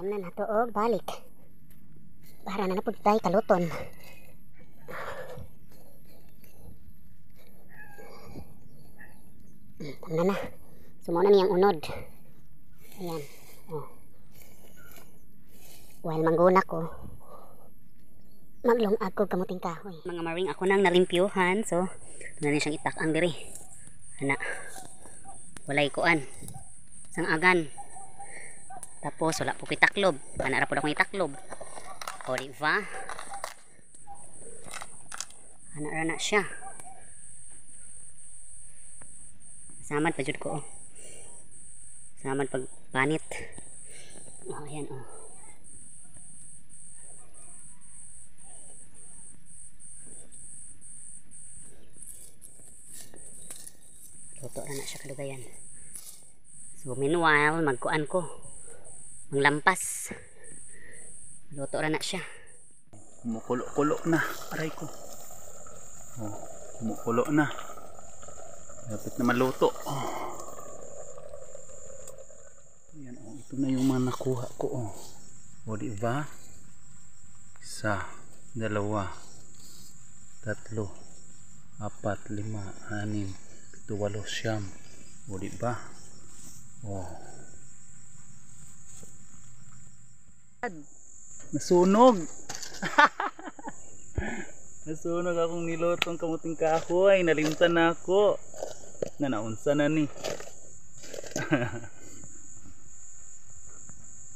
Inom na nato og balik. Para na napud tay kaluton. Tama na. Sumuna niyang unod. Ayan. Oh. While mangguna ko, maglungag ko kamuting kahoy. Mga maring ako nang nalimpyuhan. So, na rin siyang itak ang diri. Ana. Walay kuan. Sang agan. Tapos wala po ko'y taklob. Ana ra po akong itaklob. O diba? Ana ra na siya. Samad pa jud ko. Samad pag panit. Oh, ayan oh. Luto ra na siya kadugayan. So meanwhile, magkuan ko. Manglampas. Luto ra na siya. Kumukulo-kulo na. Aray ko. Oh, kumukulo na. Dapat na maluto. Oh. Ayan, oh, ito na yung mga nakuha ko. Oh. O diba? 1, 2, 3, 4, 5, 6, 7, 8, 9. O diba? Oh. Nasunog. Nasunog akong nilotong kamuting kahoy. Nalimtan na ako. Naunsa na ni.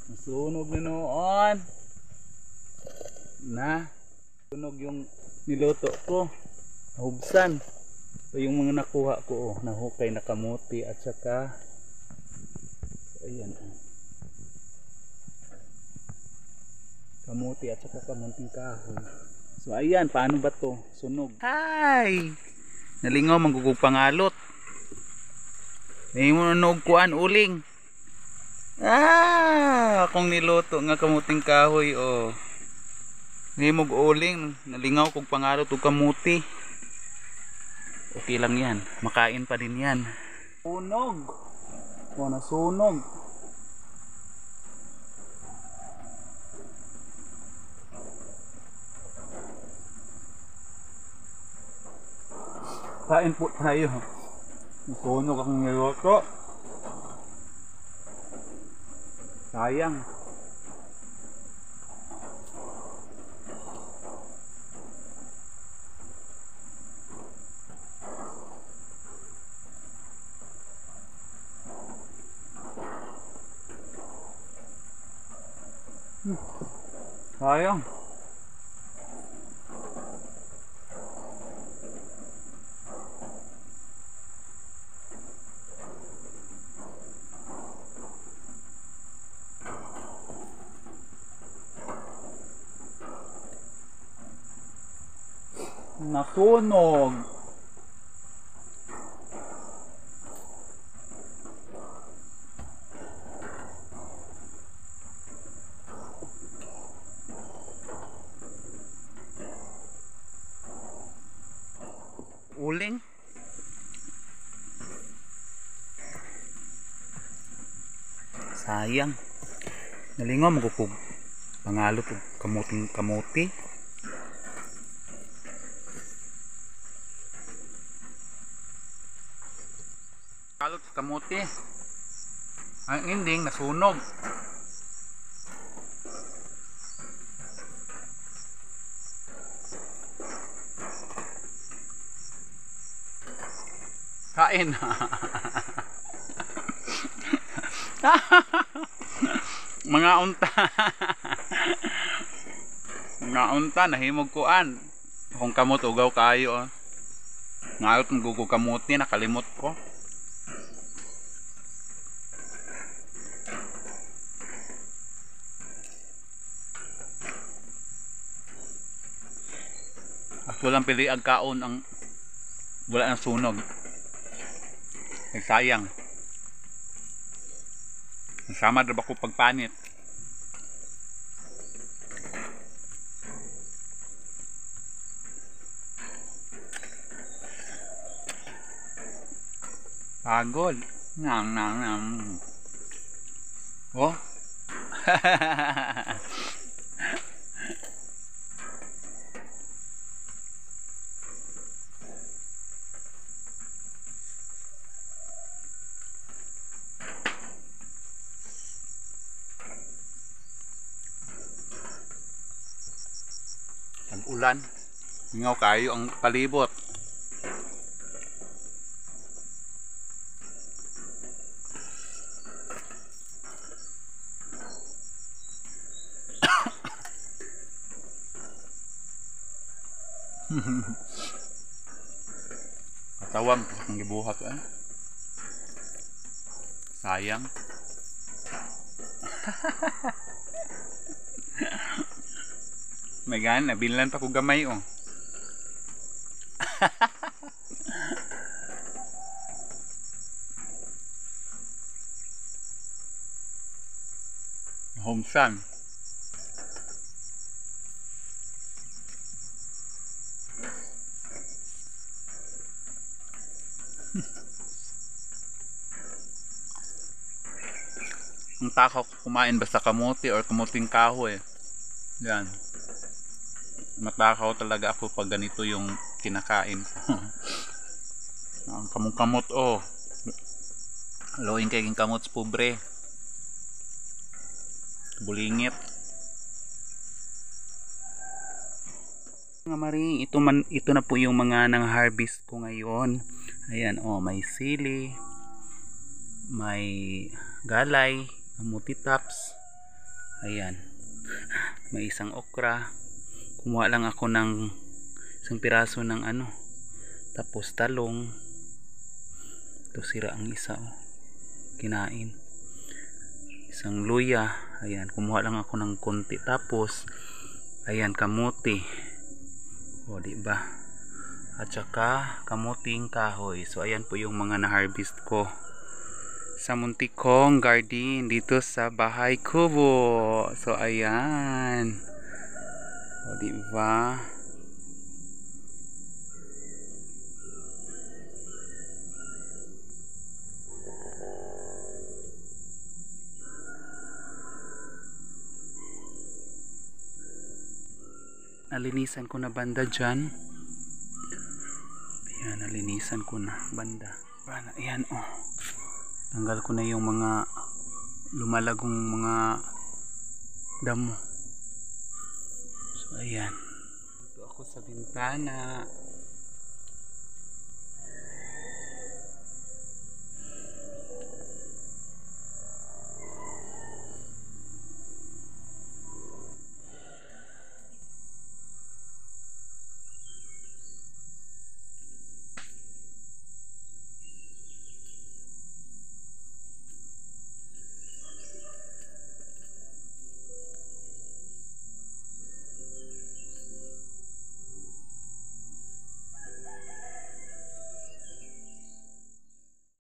Nasunog na noon. Sunog yung niloto ko. Nahubsan. So yung mga nakuha ko, nahukay na kamuti at saka so, ayan. Kamuti at saka kamunting kahoy. So ayan, paano ba to? Sunog. Hi! Nalingaw manggugug pangalot. May munog kuan uling. Akong niluto nga kamuting kahoy oh. Himog uling, nalingaw kog pangalot ug kamuti. Okay lang 'yan. Makain pa din 'yan. Sunog. Oh, nasunog. Kain po tayo. Nasunog akong niluto. Sayang. Sayang. Nasunog. Uling. Sayang. Nalingaw magukog pangalot og kamuti. Kalot kamuti. Ang ending nasunog. Kain. Mga unta. Mga unta nahimog kuan. Kung kamot ugaw kayo. Ngalot ng gugog kamuti nakalimot ko. Walang pili ang kaon ang wala nang sunog. Ay sayang. Sama na ba ko pagpanit? Pagod. Nang. Oh. Ang ulan. Hingaw kayo ang palibot. Katawag ang gibuhat eh. Sayang. May gan, nabilan pa ko gamay oh. Homsan. Ang takaw kumain basta kamote or kamuting kahoy. Yan. Matakaw talaga ako pag ganito yung kinakain. Ang kamot oh. Loing kay kamot pobre. Bulingit. Mga maring, ito na po yung mga nang harvest ko ngayon. Ayan oh, may sili, may galay, kamuti tops. Ayan. May isang okra. Kumuha lang ako ng isang piraso ng ano. Tapos talong. Ito sira ang isa oh. Kinain. Isang luya. Ayan, kumuha lang ako ng konti. Tapos ayan, kamuti. O, di ba? At saka kamuting kahoy. So ayan po yung mga na-harvest ko sa muntik kong garden dito sa Bahay Kubo. So ayan. O, di ba? Nalinisan ko na banda dyan. Ayan, nalinisan ko na banda. Ayan, oh. Tanggal ko na yung mga lumalagong mga damo. So, ayan. Dito ako sa bintana.